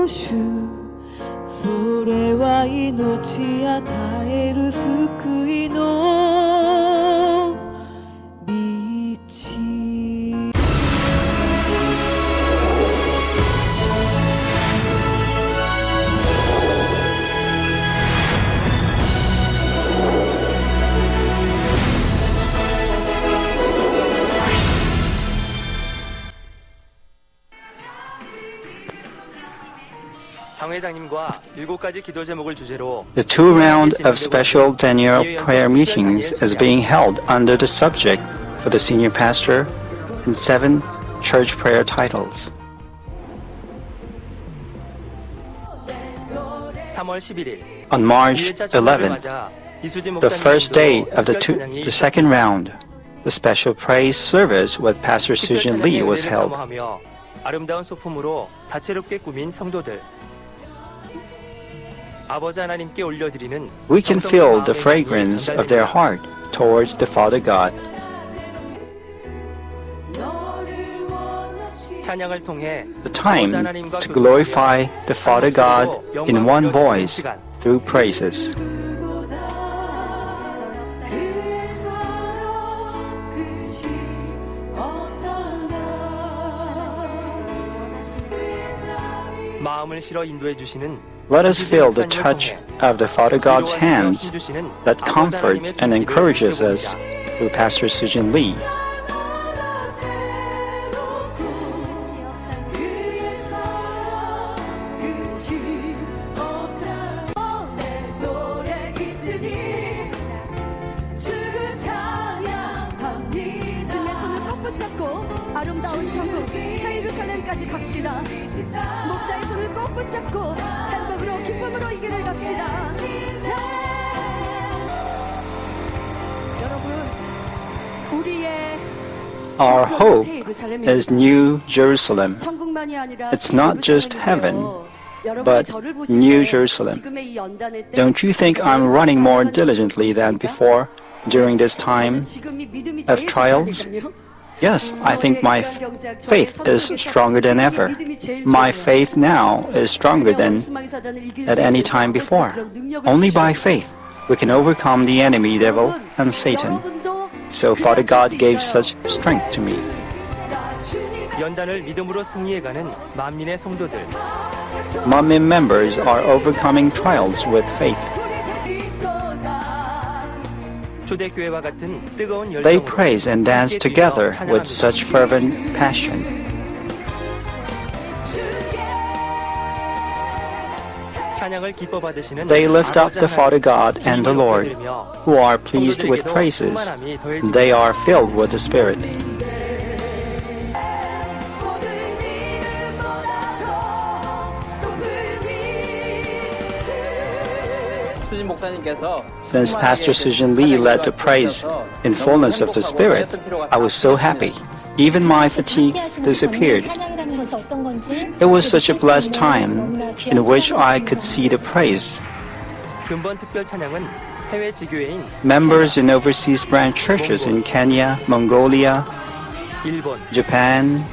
主それは命与える救いの道The two rounds of special Daniel prayer meetings is being held under the subject for the senior pastor and 7 church prayer titles. On March 11th, the first day of the second round, the special praise service with Pastor Sujin Lee was held. 아름다운 소품으로 다채롭게 꾸민 성도들. 아버지 하나님께 올려드리는 We can feel the fragrance of their heart towards the Father God. 찬양을 통해 The time to glorify the Father God in one voice through praises. 마음을 실어 인도해 주시는 Let us feel the touch of the Father God's hands that comforts and encourages us through Pastor Sujin Lee. 아름다운 천국 새 예루살렘까지 갑시다. 목자의 손을 꼭 붙잡고 행복으로 기쁨으로 이 길을 갑시다. 여러분, 우리의 Our hope is New Jerusalem. 천국만이 아니라 It's not just heaven, but New Jerusalem. Don't you think I'm running more diligently than before during this time of trials? Yes, I think my faith is stronger than ever. My faith now is stronger than at any time before. Only by faith we can overcome the enemy devil and Satan. So Father God gave such strength to me. 연단을 믿음으로 승리해가는 만민의 성도들. Manmin members are overcoming trials with faith. 초대교회와 같은 뜨거운 They 열정으로 praise and dance together with such fervent passion. 찬양을 기뻐 받으시는 They lift up the Father God and the Lord, who are pleased with praises. They are filled with the Spirit. Since Pastor Sujin Lee led the praise in fullness of the Spirit, I was so happy. Even my fatigue disappeared. It was such a blessed time in which I could see the praise. 근본 특별 찬양은 해외 지교회인 Members in overseas branch churches in Kenya, Mongolia, 일본, Japan,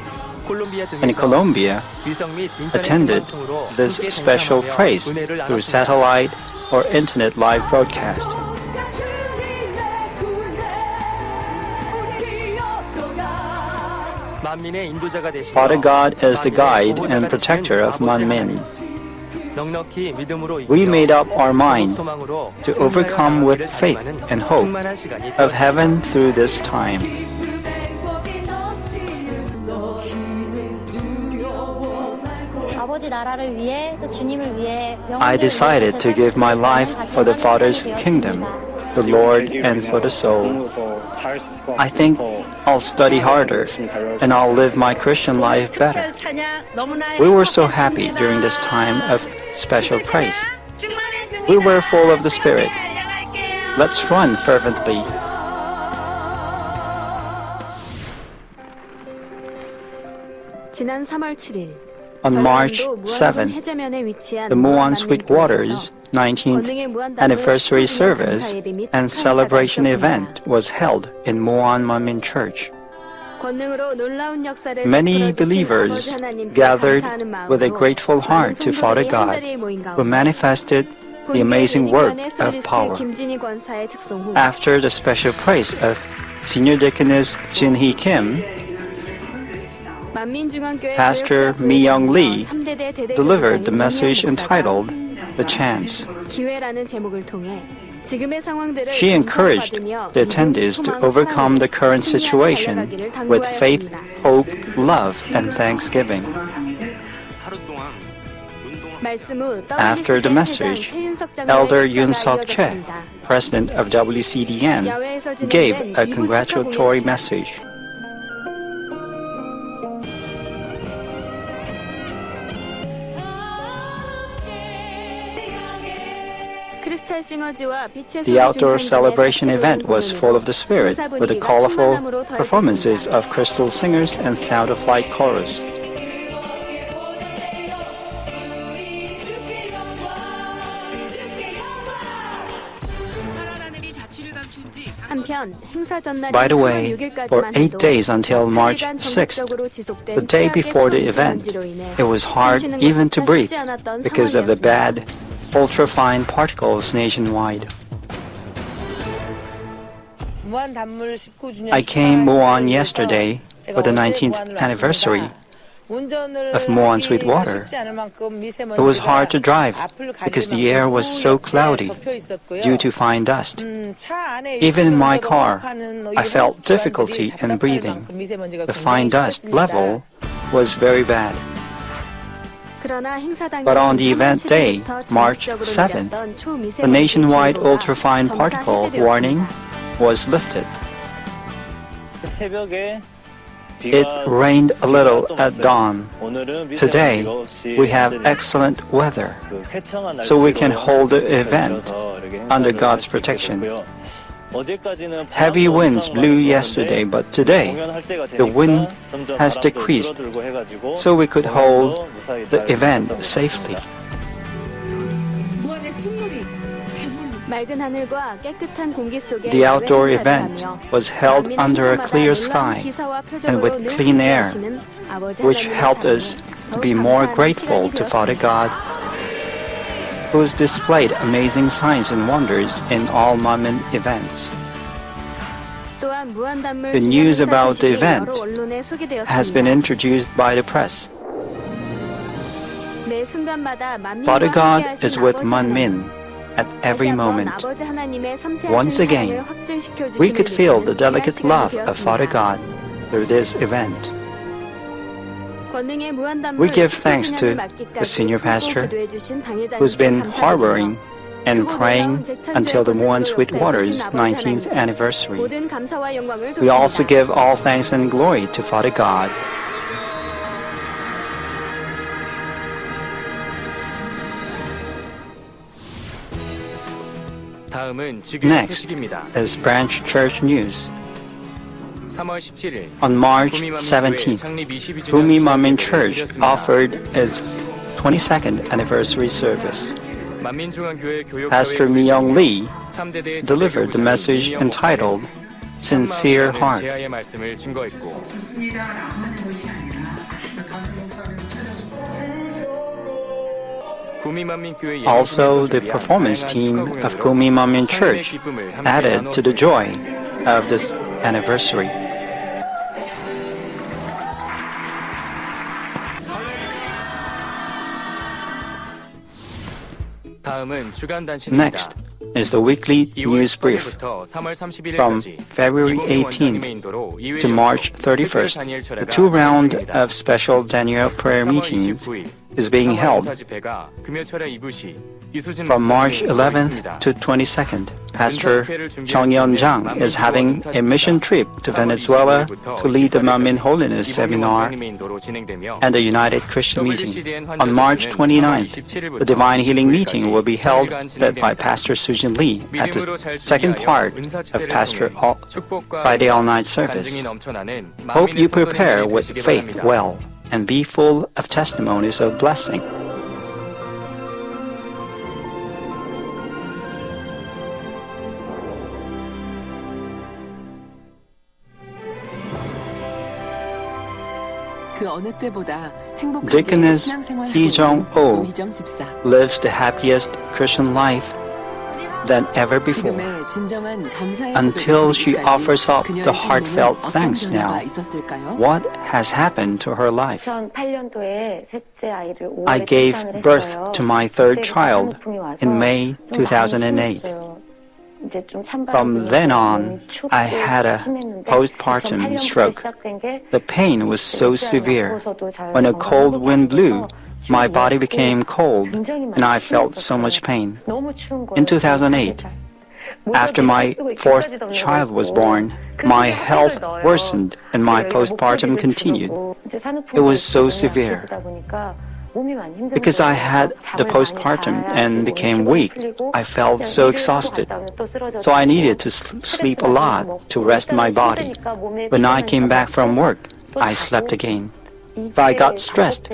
콜롬비아 and 등에서 Colombia 위성 및 인터넷 attended 생방송으로 this 함께 special 동참하며 praise 은혜를 through 나눴습니다. satellite or internet live broadcast. 만민의 인도자가 되시며 Father God is the guide 만민의 and 보호자가 protector 되시는 of 아버지 Manmin. 하나님. 넉넉히 믿음으로 We 이기며 made up our mind 소망으로 to 승리하여 overcome with 나아가기를 faith 다짐하는 and hope 충만한 시간이 of 되었습니다. heaven through this time. 아버지 나라를 위해 또 주님을 위해 I decided to give my life for the Father's kingdom, the Lord, and for the soul. I think I'll study harder and I'll live my Christian life better. We were so happy during this time of special praise. We were full of the Spirit. Let's run fervently. 지난 3월 7일 On March 7th, the Muan Sweetwater's 19th anniversary service and celebration event was held in Muan Manmin Church. Many believers gathered with a grateful heart to Father God, who manifested the amazing work of power. After the special praise of Senior Deaconess Jin Hee Kim, Pastor Mi-young Lee delivered the message entitled The Chance. She encouraged the attendees to overcome the current situation with faith, hope, love, and thanksgiving. After the message, Elder Yoon Seok Chae, president of WCDN, gave a congratulatory message. The outdoor celebration event was full of the spirit, with the colorful performances of crystal singers and sound of light chorus. By the way, for 8 days until March 6th, the day before the event, it was hard even to breathe because of the bad ultrafine particles nationwide. I came Muon yesterday for the 19th anniversary of Muon Sweetwater. It was hard to drive because the air was so cloudy due to fine dust. Even in my car, I felt difficulty in breathing. The fine dust level was very bad. But on the event day, March 7th, the nationwide ultrafine particle warning was lifted. It rained a little at dawn. Today, we have excellent weather, so we can hold the event under God's protection. Heavy winds blew yesterday, but today, the wind has decreased, so we could hold the event safely. The outdoor event was held under a clear sky and with clean air, which helped us to be more grateful to Father God, who has displayed amazing signs and wonders in all Manmin events. The news about the event has been introduced by the press. Father God is with Manmin at every moment. Once again, we could feel the delicate love of Father God through this event. We give thanks to the senior pastor who's been harboring and praying until the Muon Sweetwater's 19th anniversary. We also give all thanks and glory to Father God. Next is Branch Church News. On March 17th, Gumi Manmin Church offered its 22nd anniversary service. Pastor Mi-young Lee delivered the message entitled Sincere Heart. Also, the performance team of Gumi Manmin Church added to the joy of this anniversary. Next is the weekly news brief from February 18th to March 31st. The 2-round of special Daniel prayer meetings is being held from March 11th to 22nd. Pastor Chung Yeon-jang is having a mission trip to Venezuela to lead the Manmin Holiness Seminar and the United Christian Meeting. On March 29th, the Divine Healing Meeting will be held led by Pastor Sujin Lee at the second part of Pastor Friday all-night service. Hope you prepare with faith well and be full of testimonies of blessing. 그 어느 때보다 행복하게 Deaconess 신앙생활하고 Hee 있는 Jong-oh 노희정 집사. lives the happiest Christian life than ever before, 지금의 진정한 감사의 until she 고백을 offers up 그녀의 the 삶에는 heartfelt 어떤 thanks 변화가 now. 있었을까요? What has happened to her life? 2008년도에 셋째 아이를 5월에 I gave 출산을 birth 했어요. to my third 그때부터 child 산후풍이 와서 in May 좀 많이 2008. 심했어요. 이제 좀 찬바람이 From then on, 너무 춥고 I had a 심했는데 postpartum 2008년부터 stroke. 시작된 게 The pain was so 일주일 severe. 앞으로서도 잘 When a cold 건강하고 wind blew, 쭉 my body 이어졌고 became cold 굉장히 많이 and I felt so 심했었어요. much pain. 너무 추운 거예요. In 2008, after my fourth child was born, my health worsened and my postpartum continued. It was so severe. Because I had the postpartum and became weak, I felt so exhausted. So I needed to sleep a lot to rest my body. When I came back from work, I slept again. If I got stressed,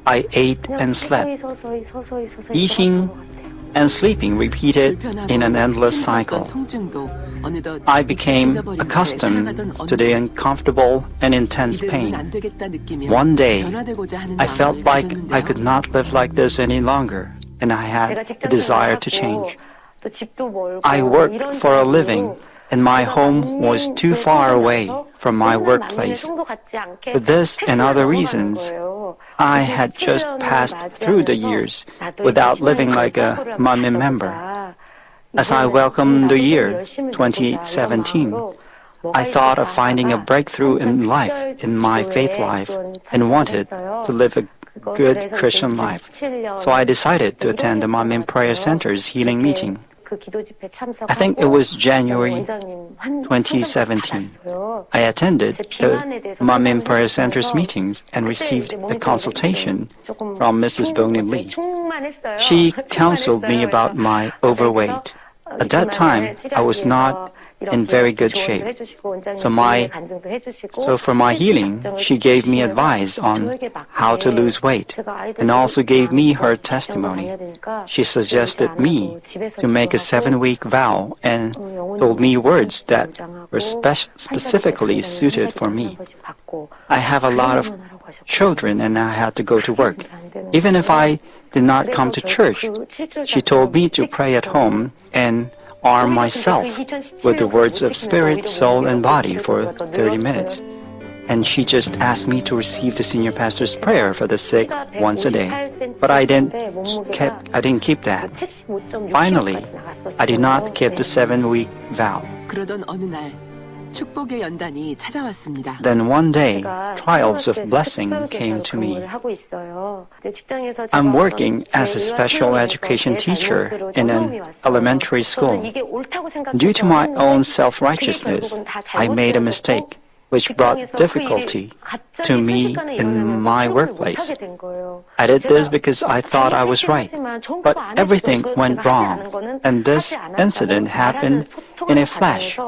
I ate and slept. Eating and sleeping repeated in an endless cycle. I became accustomed to the uncomfortable and intense pain. One day, I felt like I could not live like this any longer, and I had a desire to change. I worked for a living, and my home was too far away from my workplace. For this and other reasons, I had just passed through the years without living like a Manmin member. As I welcomed the year 2017, I thought of finding a breakthrough in life, in my faith life, and wanted to live a good Christian life. So I decided to attend the Manmin Prayer Center's healing meeting. I think it was January 2017. I attended the Manmin Prayer Center's meetings and received a consultation from Mrs. Bongnim Lee. She counseled me about my overweight. At that time, I was not in very good shape. So for my healing, she gave me advice on how to lose weight and also gave me her testimony. She suggested me to make a 7-week vow and told me words that were specifically suited for me. I have a lot of children and I had to go to work. Even if I did not come to church, she told me to pray at home and arm myself with the words of spirit, soul, and body for 30 minutes. And she just asked me to receive the senior pastor's prayer for the sick once a day. But I didn't keep that. Finally, I did not keep the 7-week vow. 그러던 어느 날 축복의 연단이 찾아왔습니다. Then one day, trials of blessing came to me. I'm working as a special education teacher in an elementary school. Due to my own self-righteousness, I made a mistake, which brought difficulty to me in my workplace. I did this because I thought I was right, but everything went wrong, and this incident happened in a flash.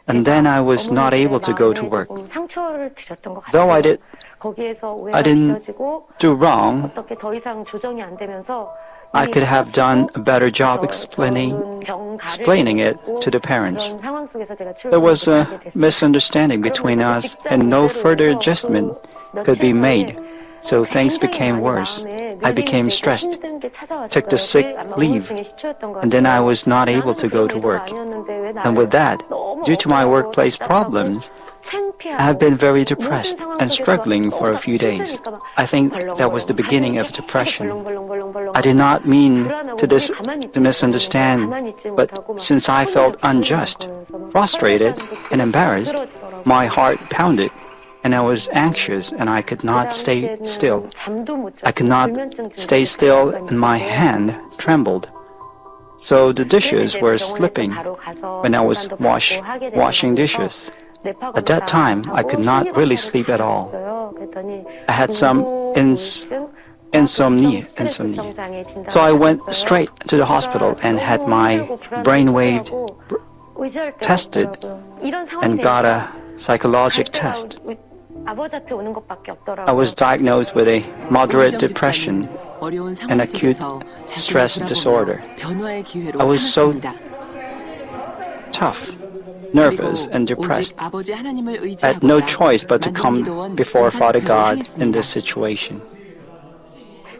And then I was not able to go to work. Though I didn't do wrong, I could have done a better job explaining it to the parents. There was a misunderstanding between us and no further adjustment could be made. So things became worse. I became stressed, took the sick leave, and then I was not able to go to work. And with that, due to my workplace problems, I have been very depressed and struggling for a few days. I think that was the beginning of depression. I did not mean to misunderstand, but since I felt unjust, frustrated, and embarrassed, my heart pounded. And I was anxious and I could not stay still. I could not stay still and my hand trembled. So the dishes were slipping when I was washing dishes. At that time, I could not really sleep at all. I had some insomnia. So I went straight to the hospital and had my brainwave tested and got a psychological test. I was diagnosed with a moderate depression and acute stress disorder. I was so tough nervous and depressed. 아버지 하나님을 I had no 의지하고자 choice but to 만든 come 기도원 before Father 의사 God 집회를 in 행했습니다. this situation.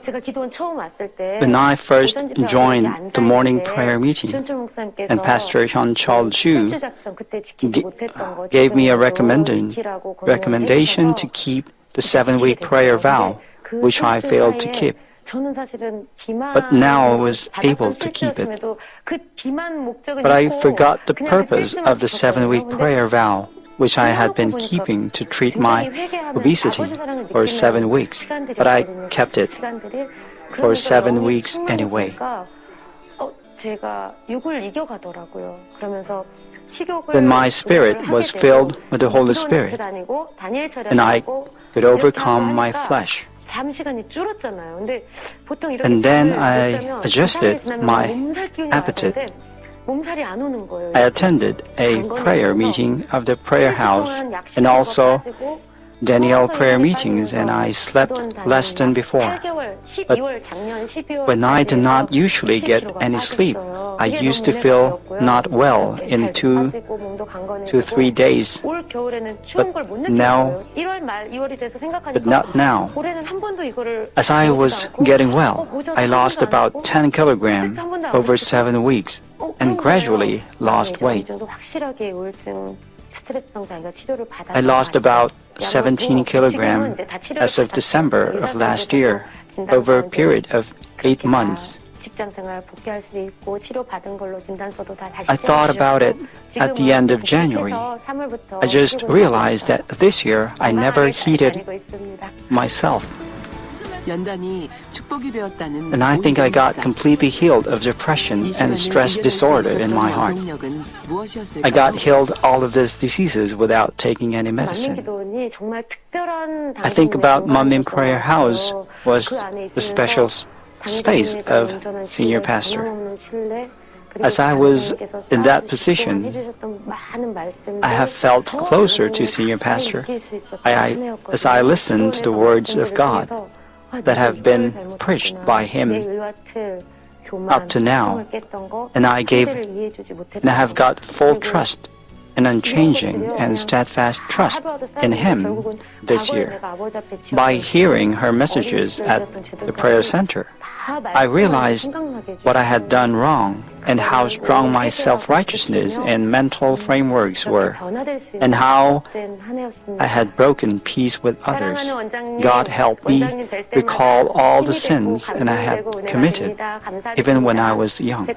제가 기도원 처음 왔을 때 When I first 오전 집회하고 joined 이렇게 the morning 앉아있는데 prayer meeting, 주현철 목사님께서 and Pastor Hyun Chol Ju 춘추 작전 그때 지키지 못했던 거 gave me a 지금이라도 지키라고 recommendation to 권유해주셔서 keep the 7-week prayer vow, which I failed to keep. 저는 사실은 But now I was able to keep it. But I forgot the purpose of the 7-week prayer vow, which I had been keeping to treat my obesity for 7 weeks. But I kept it for 7 weeks anyway. 제가 육을 이겨가더라고요. 그러면서 Then my spirit was filled with the Holy Spirit, and I could overcome my flesh. 잠 시간이 줄었잖아요. 근데 보통 이렇게 And then 잠을 I 못 자면 adjusted 그 시간이 지나면 my 몸살 기운이 와야 appetite. 되는데 몸살이 안 오는 거예요. I attended a prayer meeting of the prayer house and also Daniel prayer meetings, and I slept less than before. But when I did not usually get any sleep, I used to feel not well in 2 to 3 days. But not now. As I was getting well, I lost about 10 kilograms over 7 weeks and gradually lost weight. I lost about 17 kilograms as of December of last year over a period of 8 months. I thought about it at the end of January. I just realized that this year I never heated myself. 연단이 축복이 되었다는 And I think I got completely healed of depression and stress disorder in my heart. I got healed all of these diseases without taking any medicine. I think about Mom in Prayer House was the special space of senior pastor. As I was in that position, I have felt closer to senior pastor as I listened to the words of God that have been preached by him up to now, and I have got full trust and unchanging and steadfast trust in him this year. By hearing her messages at the prayer center, I realized what I had done wrong and how strong my self-righteousness and mental frameworks were, and how I had broken peace with others. God helped me recall all the sins and I had committed, even when I was young.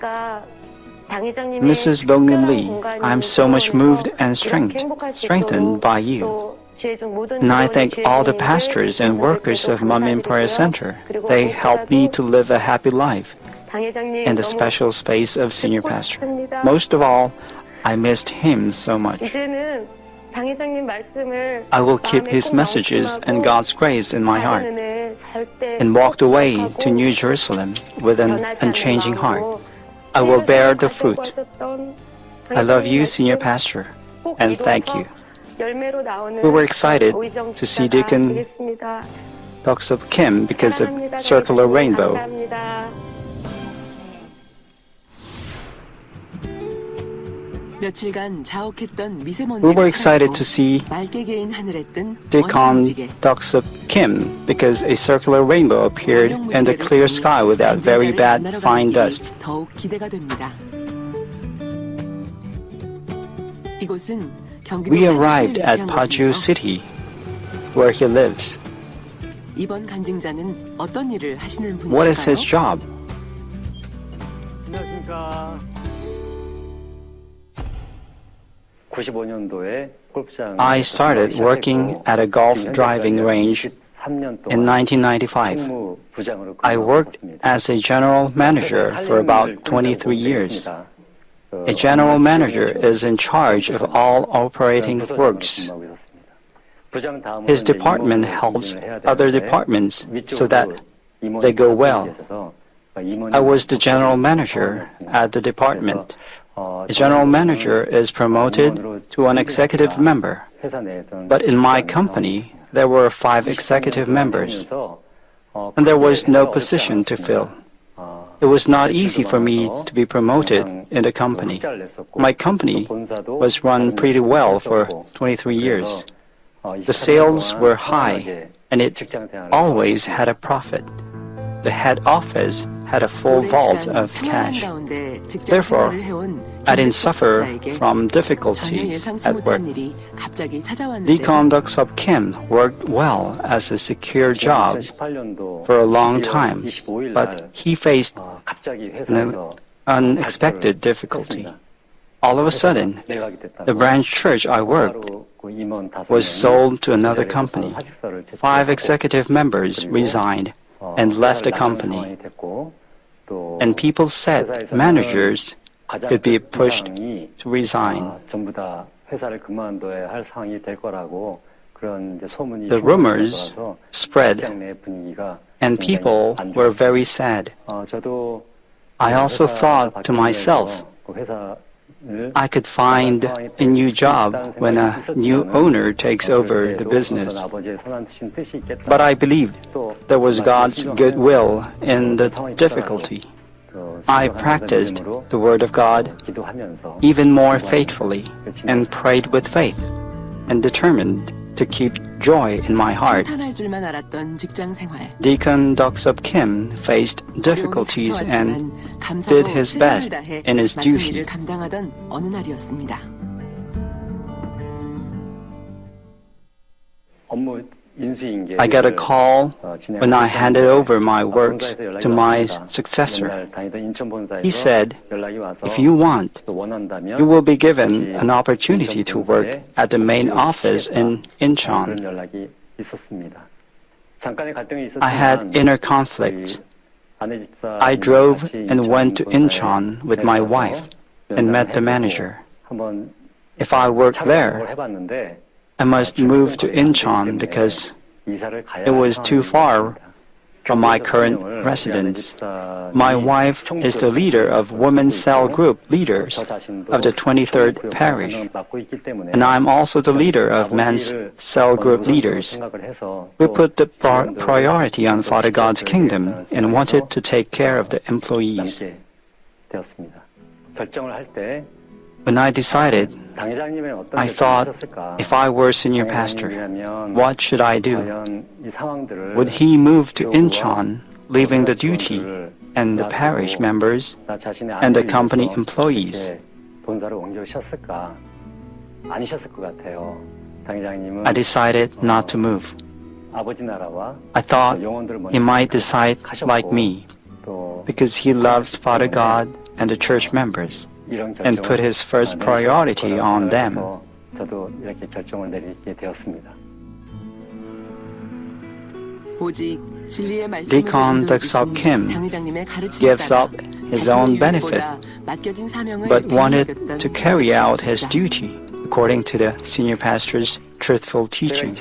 Mrs. Bong Lee, I am so much moved and strengthened by you. And I thank all the pastors and workers of Mom in Prayer Center. They helped me to live a happy life in the special space of senior pastor. Most of all, I missed him so much. I will keep his messages and God's grace in my heart and walked away to New Jerusalem with an unchanging heart. I will bear the fruit. I love you, senior pastor, and thank you. We were excited to see Deacon Doksop Kim because of Circular Rainbow. 며칠간 자욱했던 미세먼지가 We were excited to see 맑게 개인 하늘에 뜬 Deacon 원형무지개. Doksop Kim because a circular rainbow appeared in the clear sky without very bad fine dust. 더욱 기대가 됩니다. 이곳은 경기도 We arrived 파주시에 at 위치한 Paju 곳이며 City, where he lives. 이번 간증자는 어떤 일을 하시는 분이실까요? What is his job? 안녕하십니까. 95년도에 골프장 I started working at a golf driving range in 1995. I worked as a general manager for about 23 years. A general manager is in charge of all operating works. His department helps other departments so that they go well. I was the general manager at the department. A general manager is promoted to an executive member. But in my company, there were 5 executive members, and there was no position to fill. It was not easy for me to be promoted in the company. My company was run pretty well for 23 years. The sales were high, and it always had a profit. The head office had a full vault of cash. Therefore, I didn't suffer from difficulties at work. Deacon Deok Sub Kim worked well as a secure job for a long time, but he faced an unexpected difficulty. All of a sudden, the branch church I worked was sold to another company. 5 executive members resigned and left the company. And people said managers could be pushed to resign. The rumors spread, and people were very sad. I also thought to myself, I could find a new job when a new owner takes over the business. But I believed there was God's goodwill in the difficulty. I practiced the Word of God even more faithfully and prayed with faith and determined to keep joy in my heart. Deacon Deok Sub Kim faced difficulties and did his best in his duty. I got a call when I handed over my works to my successor. He said, if you want, you will be given an opportunity to work at the main office in Incheon. I had inner conflicts. I drove and went to Incheon with my wife and met the manager. If I worked there, I must move to Incheon because it was too far from my current residence. My wife is the leader of Women's Cell Group Leaders of the 23rd Parish, and I'm also the leader of Men's Cell Group Leaders. We put the priority on Father God's kingdom and wanted to take care of the employees. When I decided, I thought, if I were senior pastor, what should I do? Would he move to Incheon, leaving the duty and the parish members and the company employees? I decided not to move. I thought he might decide like me, because he loves Father God and the church members, and put his first priority on them. Deacon Deok Sub Kim gives up his own benefit, but wanted to carry out his duty according to the senior pastor's truthful teaching.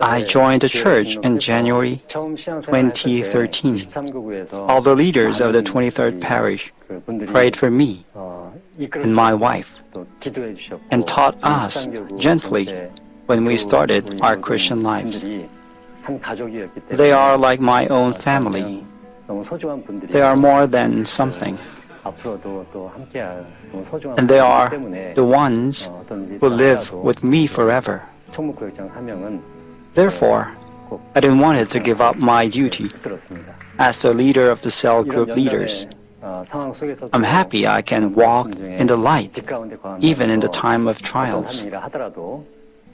I joined the church in January 2013. All the leaders of the 23rd Parish prayed for me and my wife and taught us gently when we started our Christian lives. They are like my own family. They are more than something. And they are the ones who live with me forever. Therefore, I didn't want to give up my duty as the leader of the cell group leaders. I'm happy I can walk in the light, even in the time of trials.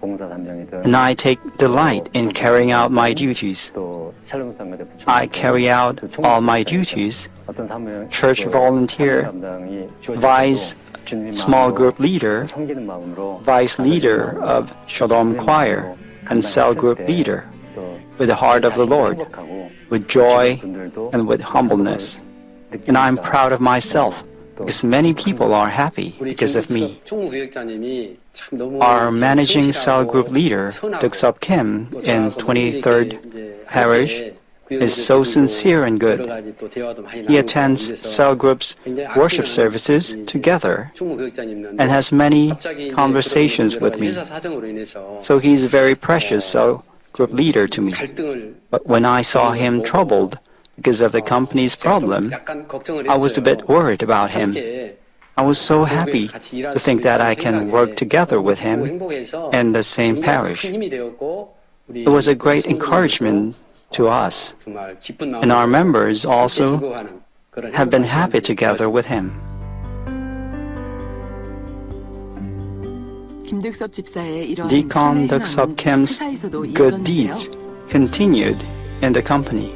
And I take delight in carrying out my duties. I carry out all my duties: church volunteer, vice small group leader, vice leader of Shalom Choir, and cell group leader, with the heart of the Lord, with joy and with humbleness. And I'm proud of myself, because many people are happy because of me. Our managing cell group leader, Deok Sub Kim, in 23rd Parish, is so sincere and good. He attends cell groups' worship services together and has many conversations with me. So he's a very precious cell group leader to me. But when I saw him troubled because of the company's problem, I was a bit worried about him. I was so happy to think that I can work together with him in the same parish. It was a great encouragement to us, and our members also have been happy together with him. 김득섭 집사의 이런 Deacon Duksop Kim's 회사에서도 good 이어졌는데요. deeds continued in the company.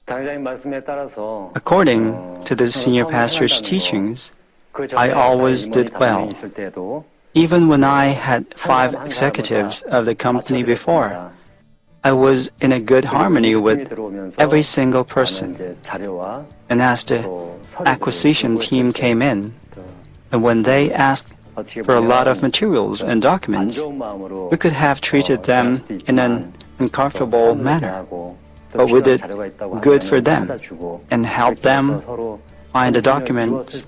당장의 말씀에 따라서 According to the senior pastor's teachings, I always did well. 있을 때도 Even when I had 5 executives of the company before, I was in a good harmony with every single person. 자료와 And as the acquisition team came in, and when they asked for a lot of materials and documents, we could have treated them in an uncomfortable manner, but we did good for them and helped them find the documents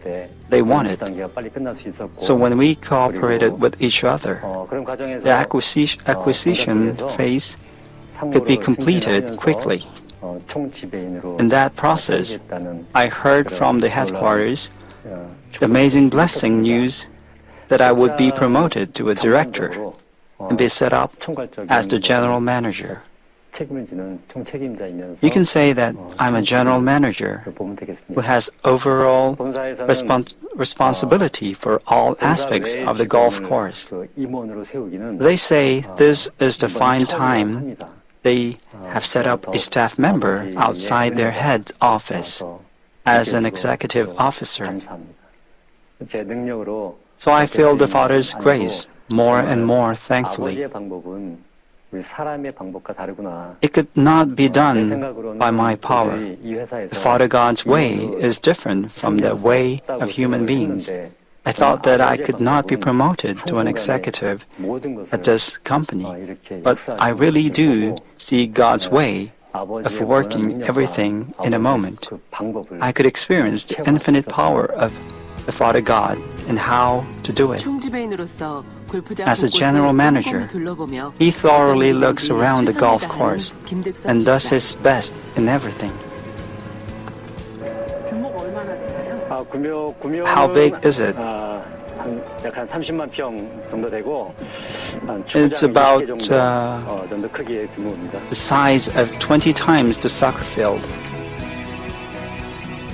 they wanted. So when we cooperated with each other, the acquisition phase could be completed quickly. In that process, I heard from the headquarters the amazing blessing news that I would be promoted to a director and be set up as the general manager. You can say that I'm a general manager who has overall responsibility for all aspects of the golf course. They say this is the fine time they have set up a staff member outside their head office as an executive officer. So I feel the Father's grace more and more thankfully. It could not be done by my power. The Father God's way is different from the way of human beings. I thought that I could not be promoted to an executive at this company, but I really do see God's way of working everything in a moment. I could experience the infinite power of the Father God and how to do it. 총지배인으로서 골프장 As a general manager, he thoroughly looks around the golf course and does his best in everything. How big is it? 약한 30만 평 정도 되고 It's about 정도 크기의 규모입니다. the size of 20 times the soccer field.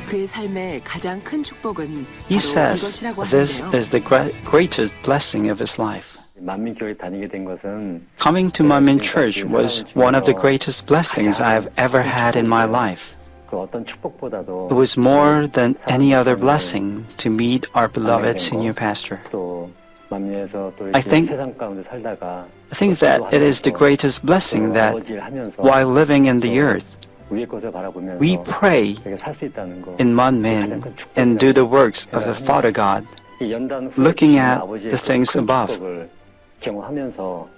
그의 삶의 가장 큰 축복은 He 바로 says 이것이라고 this 하는데요. is the greatest blessing of his life. 만민교회 다니게 된 것은 Coming to Manmin Church was one of the greatest blessings I have ever had in my life. 그 어떤 축복보다도 It was more than any other blessing to meet our beloved senior pastor. 또 만민에서 또 I 이렇게 think- 세상 가운데 살다가 I think that it is the greatest blessing that while living in the earth, 위의 것을 바라보면서 we pray 이렇게 살 수 있다는 거. in Manmin and do the works of the Father God, 이 연단 후에 looking 주신 at 아버지의 the things 큰 above, 축복을 경험하면서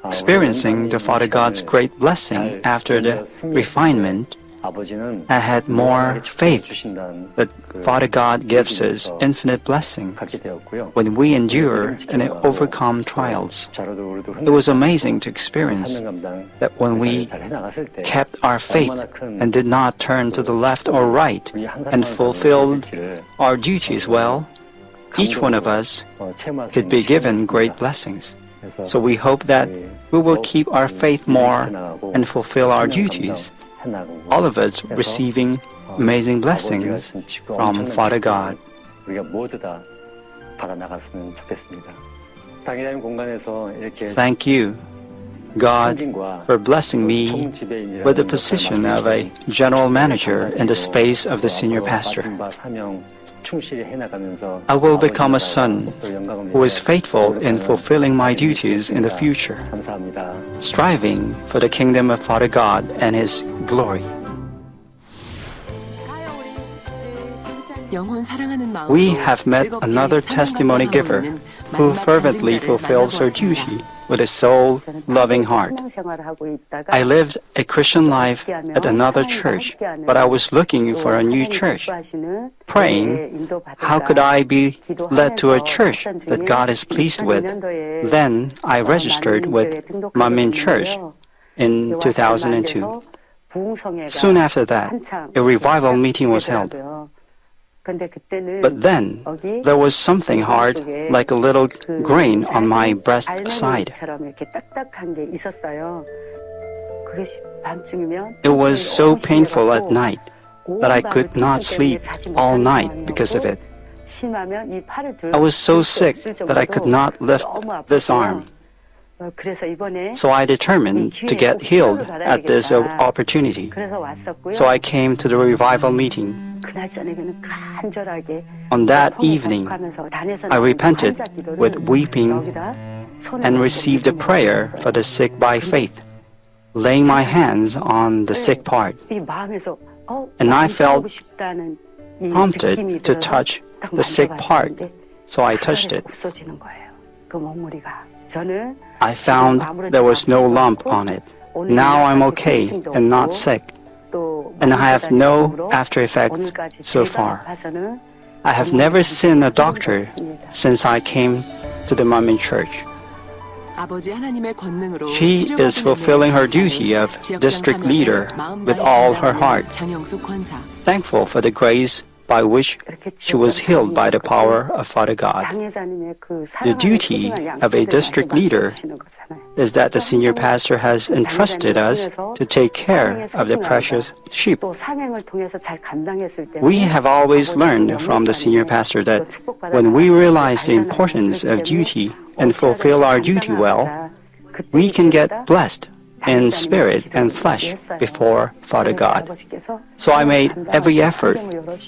experiencing the Father God's great blessing after the refinement. 아버지는 I had more faith 주신다는 that Father God gives us infinite blessings 갖게 되었고요. when we endure and overcome trials. 자로도 우리도 It was amazing to experience 감당 that when we 잘 해나갔을 때 kept our faith and did not turn to the left or right and fulfilled our duties well, each one of us could be given great blessings. So we hope that we will keep our faith more and fulfill our duties, all of us receiving amazing blessings from Father God. 우리가 모두 다 받아나갔으면 좋겠습니다. 당회장님 공간에서 이렇게 Thank you, God, for blessing me with the position of a general manager in the space of the senior pastor. I will become a son who is faithful in fulfilling my duties in the future, striving for the kingdom of Father God and His glory. 영혼 사랑하는 마음으로 We have met 뜨겁게 another 사랑받는 testimony giver 마음으로 who 마지막 fervently 간증자를 fulfills her 만나보았습니다. duty with a soul-loving heart. I lived a Christian life at another church, but I was looking for a new church, praying, how could I be led to a church that God is pleased with? Then I registered with Manmin Church, in 2002. Soon after that, a revival meeting was held. But then, there was something hard, like a little grain on my breast side. It was so painful at night that I could not sleep all night because of it. I was so sick that I could not lift this arm. So I determined to get healed at this opportunity. So I came to the revival meeting. On that evening, I repented with weeping and received a prayer for the sick by faith, laying my hands on the sick part. And I felt prompted to touch the sick part, so I touched it. I found there was no lump on it. Now I'm okay and not sick, and I have no after effects so far. I have never seen a doctor since I came to the Manmin Church. She is fulfilling her duty of district leader with all her heart, thankful for the grace by which she was healed by the power of Father God. The duty of a district leader is that the senior pastor has entrusted us to take care of the precious sheep. We have always learned from the senior pastor that when we realize the importance of duty and fulfill our duty well, we can get blessed in spirit and flesh before Father God. So I made every effort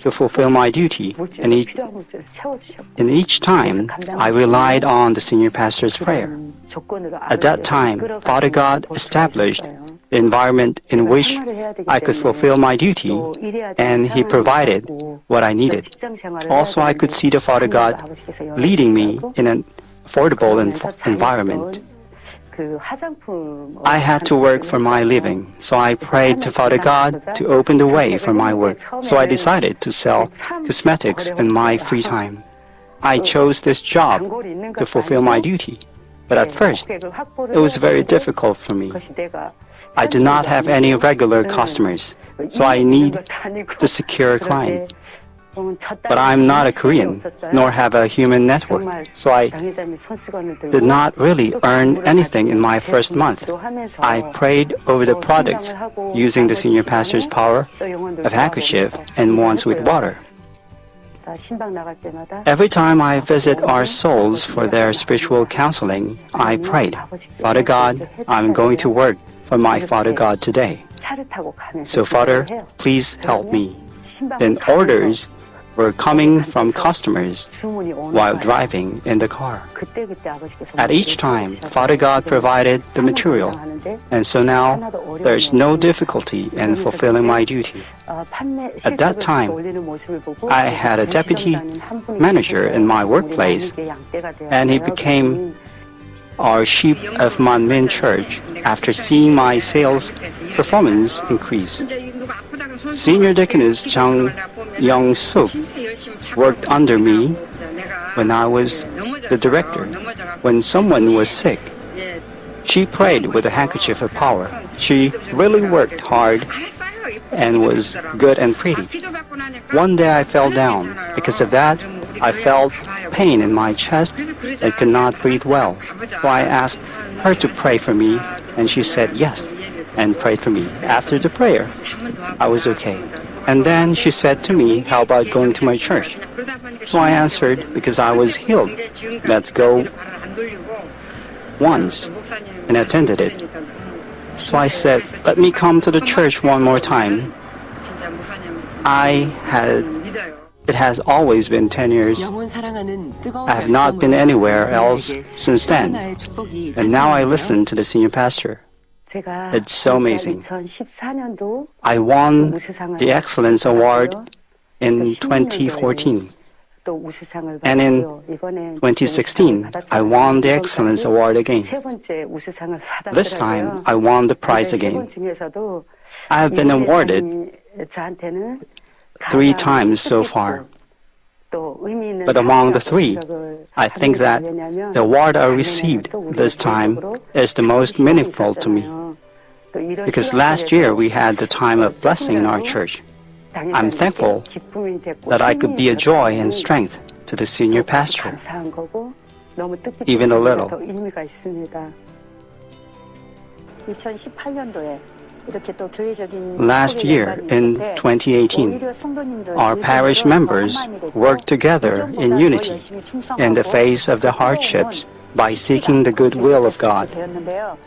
to fulfill my duty, and each time I relied on the senior pastor's prayer. At that time, Father God established the environment in which I could fulfill my duty, and He provided what I needed. Also, I could see the Father God leading me in an affordable environment. I had to work for my living, so I prayed to Father God to open the way for my work. So I decided to sell cosmetics in my free time. I chose this job to fulfill my duty, but at first, it was very difficult for me. I did not have any regular customers, so I need to secure a client. But I'm not a Korean, nor have a human network, so I did not really earn anything in my first month. I prayed over the products using the senior pastor's power of handkerchief and wands with water. Every time I visit our souls for their spiritual counseling, I prayed, Father God, I'm going to work for my Father God today. So Father, please help me. Then orders were coming from customers while driving in the car. At each time, Father God provided the material, and so now there's no difficulty in fulfilling my duty. At that time, I had a deputy manager in my workplace, and he became our sheep of Manmin Church after seeing my sales performance increase. Senior Deaconess Jang Young-suk worked under me when I was the director. When someone was sick, she prayed with a handkerchief of power. She really worked hard and was good and pretty. One day I fell down. Because of that, I felt pain in my chest and could not breathe well. So I asked her to pray for me, and she said yes, and prayed for me. After the prayer, I was okay. And then she said to me, how about going to my church? So I answered, because I was healed, let's go once, and attended it. So I said, let me come to the church one more time. It has always been 10 years. I have not been anywhere else since then. And now I listen to the senior pastor. It's so amazing. I won the Excellence Award in 2014. And in 2016, I won the Excellence Award again. This time, I won the prize again. I have been awarded 3 times so far. But among the 3, I think that the award I received this time is the most meaningful to me. because last year we had the time of blessing in our church. I'm thankful that I could be a joy and strength to the senior pastor, even a little. 2018년도에 이렇게 또 교회적인 Last year, in 2018, our parish members worked together in unity in the face of the hardships by seeking the goodwill of God.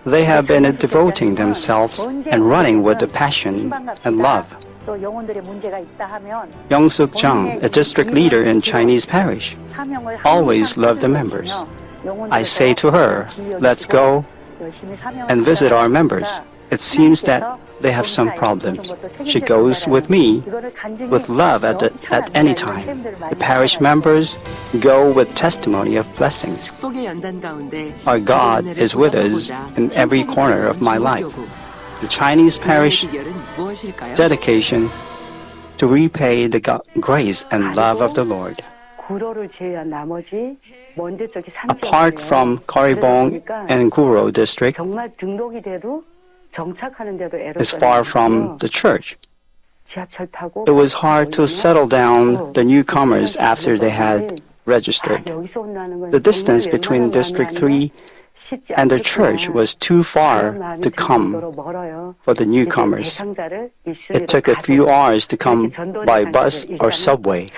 They have been devoting themselves and running with the passion and love. Young Suk Jung, a district leader in Chinese parish, always loved the members. I say to her, let's go and visit our members. It seems that they have some problems. She goes with me with love at any time. The parish members go with testimony of blessings. 축복의 연단 가운데 Our God is with us in every corner of my life. The Chinese parish 비결은 무엇일까요? dedication to repay the grace and love of the Lord. 구로를 제외한 나머지 먼데 쪽이 Apart from Karibong and Guro district, 정말 등록이 돼도 정착하는데도 애를 is far from the church. 지하철 타고 It was hard to settle down the newcomers after they had registered. 여기서 온다는 건 The distance between District 3 and the church was too far to come for the newcomers. It took a few hours to come by bus or subway.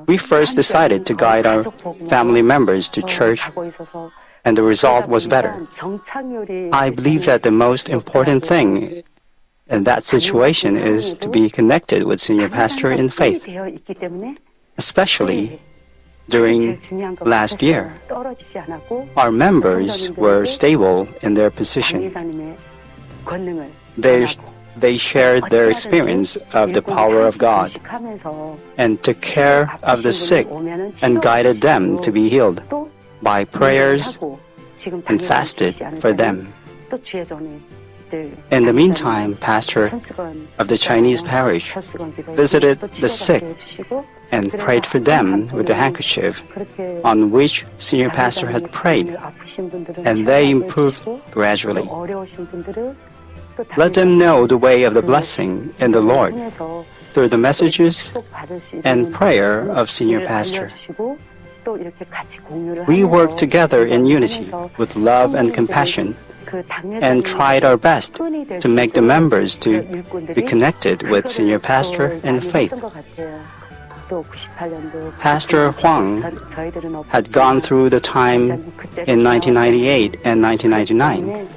We first decided to guide our family members to church, and the result was better. I believe that the most important thing in that situation is to be connected with senior pastor in faith, especially during last year. Our members were stable in their position. They shared their experience of the power of God and took care of the sick and guided them to be healed by prayers and fasted for them. In the meantime, pastor of the Chinese parish visited the sick and prayed for them with the handkerchief on which senior pastor had prayed, and they improved gradually. Let them know the way of the blessing in the Lord through the messages and prayer of senior pastor. We worked together in unity with love and compassion and tried our best to make the members to be connected with senior pastor in faith. Pastor Huang had gone through the time in 1998 and 1999,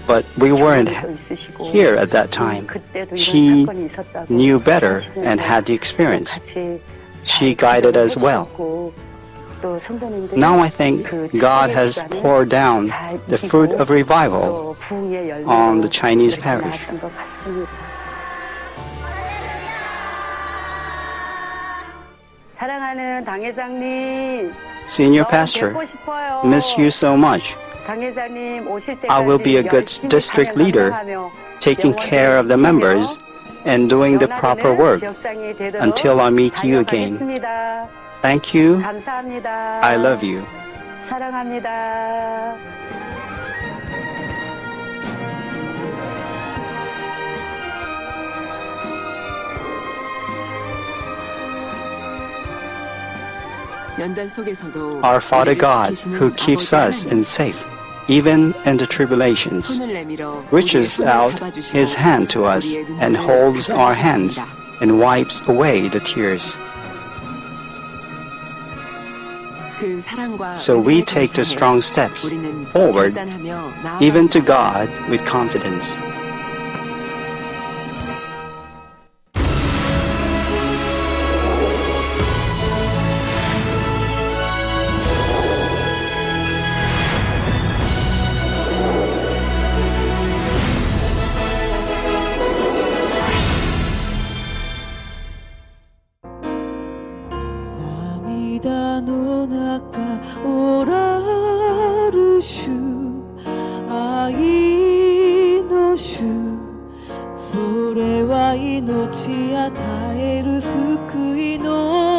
but we weren't here at that time. She knew better and had the experience. She guided us well. Now I think God has poured down the fruit of revival on the Chinese parish. 사랑하는 당회장님, Senior pastor, miss you so much. 당회장님 오실 때까지 I will be a good 열심히 district leader, 사랑하며 taking care of the members and doing the proper work 지역장이 되도록 until I meet you again. 다녀가겠습니다. Thank you. 감사합니다. I love you. 사랑합니다. 연단 속에서도 Our Father 우리를 God, 지키시는 who keeps 아버지 us 하나님, in safe, even in the tribulations, 손을 내밀어 reaches 우리의 손을 out 잡아주시고 His hand to us 우리의 눈물을 and holds our hands 닦아주셨습니다. and wipes away the tears. 그 사랑과 So we 은혜에 take the 감사해 strong steps 우리는 forward, 결단하며 even to 나아갑니다. God with confidence. "それは命与える救いの